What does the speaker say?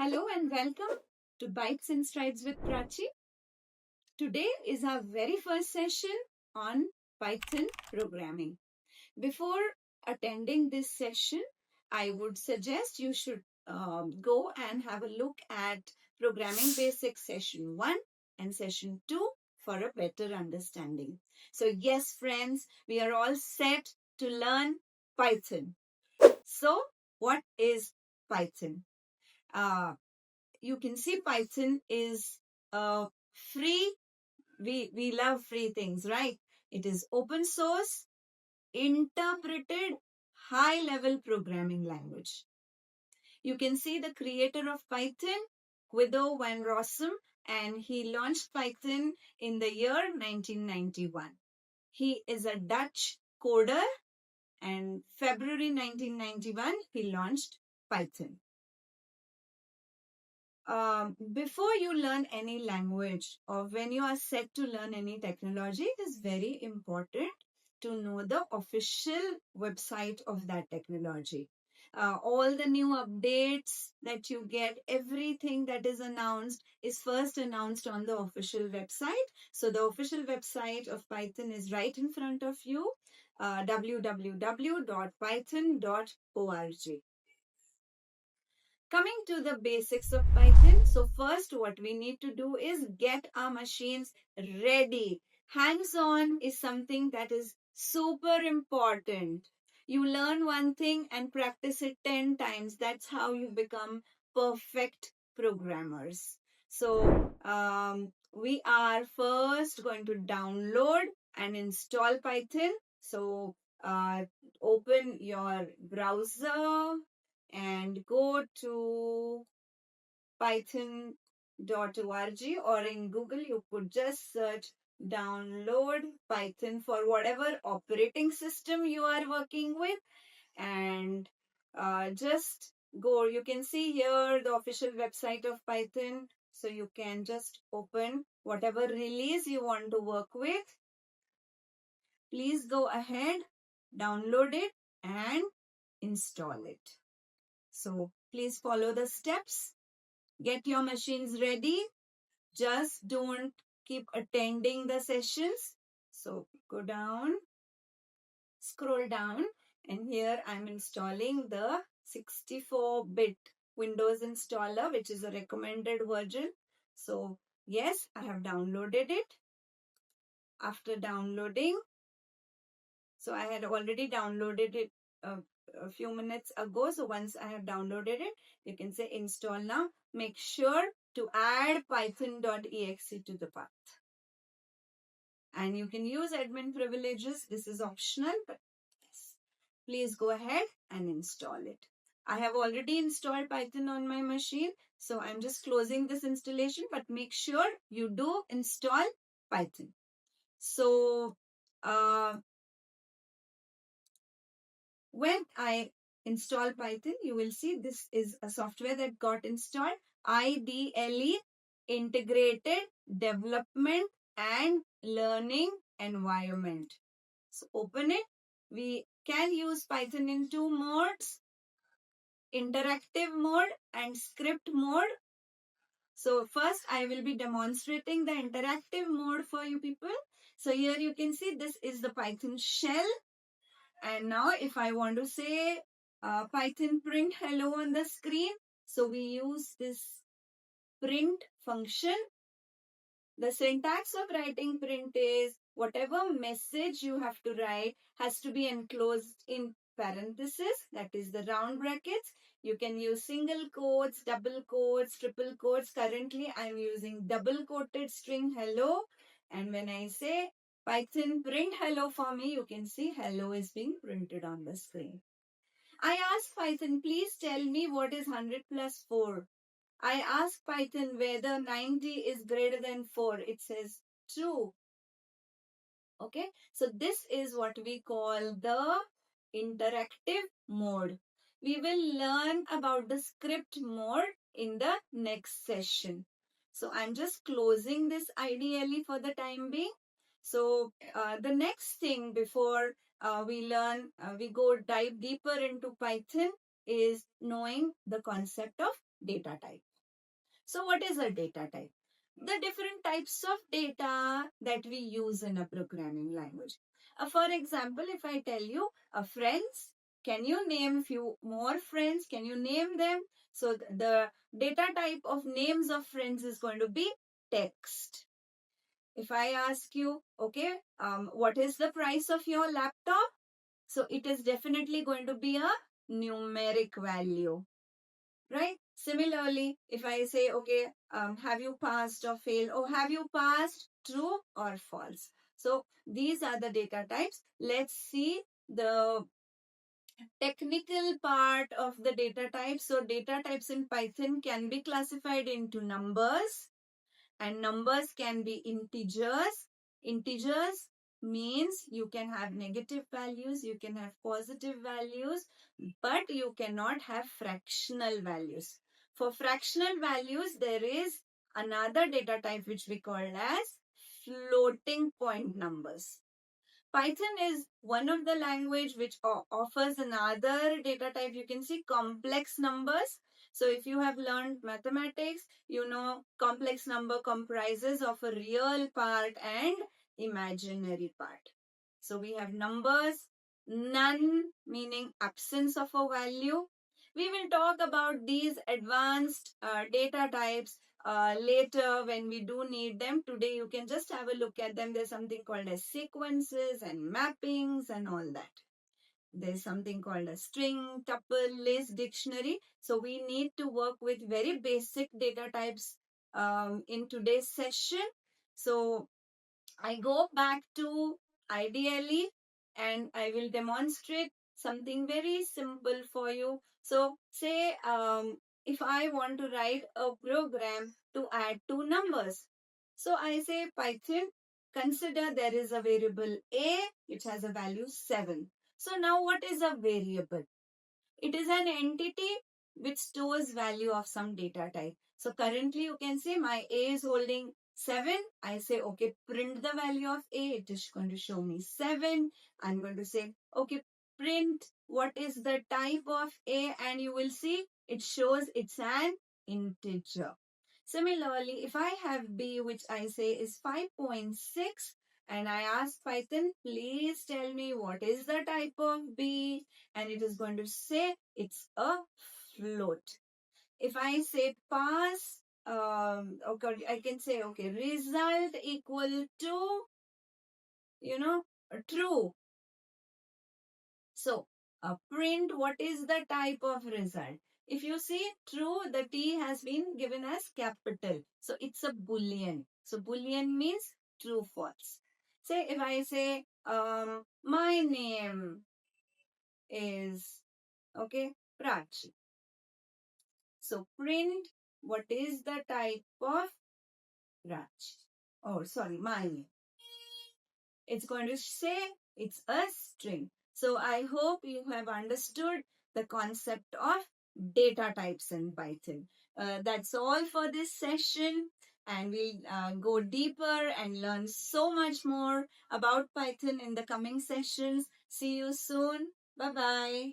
Hello and welcome to Bytes and Strides with Prachi. Today is our very first session on Python programming. Before attending this session, I would suggest you should go and have a look at Programming Basics Session 1 and Session 2 for a better understanding. So yes, friends, we are all set to learn Python. So what is Python? You can see Python is free. We love free things, right? It is open source, interpreted, high-level programming language. You can see the creator of Python, 𝗕𝗏𝗰𝗵𝗶, and he launched Python in the year 1991. He is a Dutch coder, and February 1991, he launched Python. Before you learn any language or when you are set to learn any technology, it is very important to know the official website of that technology. All the new updates that you get, everything that is announced is first announced on the official website. So the official website of Python is right in front of you, www.python.org. Coming to the basics of Python, so first what we need to do is get our machines ready. Hands-on is something that is super important. You learn one thing and practice it 10 times. That's how you become perfect programmers. So we are first going to download and install Python. So open your browser and go to python.org, or in Google you could just search download Python for whatever operating system you are working with, and just go. You can see here the official website of Python, so you can just open whatever release you want to work with. Please go ahead, download it and install it. So please follow the steps. Get your machines ready. Just don't keep attending the sessions. So go down, scroll down, and here I'm installing the 64-bit Windows installer, which is a recommended version. So yes, I have downloaded it. After downloading, so I had already downloaded it a few minutes ago. So once I have downloaded it, you can say install now. Make sure to add python.exe to the path. And you can use admin privileges. This is optional, but yes, please go ahead and install it. I have already installed Python on my machine, so I'm just closing this installation, but make sure you do install Python. So when I install Python, you will see this is a software that got installed, IDLE, Integrated Development and Learning Environment. So open it. We can use Python in two modes, interactive mode and script mode. So first I will be demonstrating the interactive mode for you people. So here you can see this is the Python shell. And now if I want to say Python print hello on the screen, so we use this print function. The syntax of writing print is whatever message you have to write has to be enclosed in parentheses, that is the round brackets. You can use single quotes, double quotes, triple quotes. Currently I'm using double quoted string hello, and when I say Python print hello for me, you can see hello is being printed on the screen. I asked Python, please tell me what is 100 plus 4. I asked Python whether 90 is greater than 4. It says true. Okay, so this is what we call the interactive mode. We will learn about the script mode in the next session. So I'm just closing this IDLE for the time being. So the next thing before we dive deeper into Python is knowing the concept of data type. So what is a data type? The different types of data that we use in a programming language. For example, if I tell you friends, can you name few more friends? Can you name them? So the data type of names of friends is going to be text. If I ask you, okay, what is the price of your laptop? So it is definitely going to be a numeric value, right? Similarly, if I say, okay, have you passed or failed, or have you passed, true or false? So these are the data types. Let's see the technical part of the data types. So data types in Python can be classified into numbers, and numbers can be integers. Integers means you can have negative values, you can have positive values, but you cannot have fractional values. For fractional values, there is another data type which we call as floating point numbers. Python is one of the language which offers another data type. You can see complex numbers. So if you have learned mathematics, you know complex number comprises of a real part and imaginary part. So we have numbers, none meaning absence of a value. We will talk about these advanced data types later when we do need them. Today you can just have a look at them. There's something called as sequences and mappings and all that. There's something called a string, tuple, list, dictionary. So we need to work with very basic data types in today's session. So I go back to ideally and I will demonstrate something very simple for you. So say if I want to write a program to add two numbers. So I say Python, consider there is a variable a which has a value 7. So now what is a variable? It is an entity which stores value of some data type. So currently you can say my A is holding 7. I say, okay, print the value of A. It is going to show me 7. I'm going to say, okay, print what is the type of A, and you will see it shows it's an integer. Similarly, if I have B, which I say is 5.6, and I ask Python, please tell me what is the type of B, and it is going to say it's a float. If I say pass, okay, I can say, okay, result equal to, true. So, print what is the type of result. If you see true, the T has been given as capital. So, it's a Boolean. So, Boolean means true, false. Say, if I say, my name is, okay, Prachi. So, print what is the type of Prachi. Oh, sorry, my name. It's going to say it's a string. So I hope you have understood the concept of data types in Python. That's all for this session, and we'll go deeper and learn so much more about Python in the coming sessions. See you soon. Bye-bye.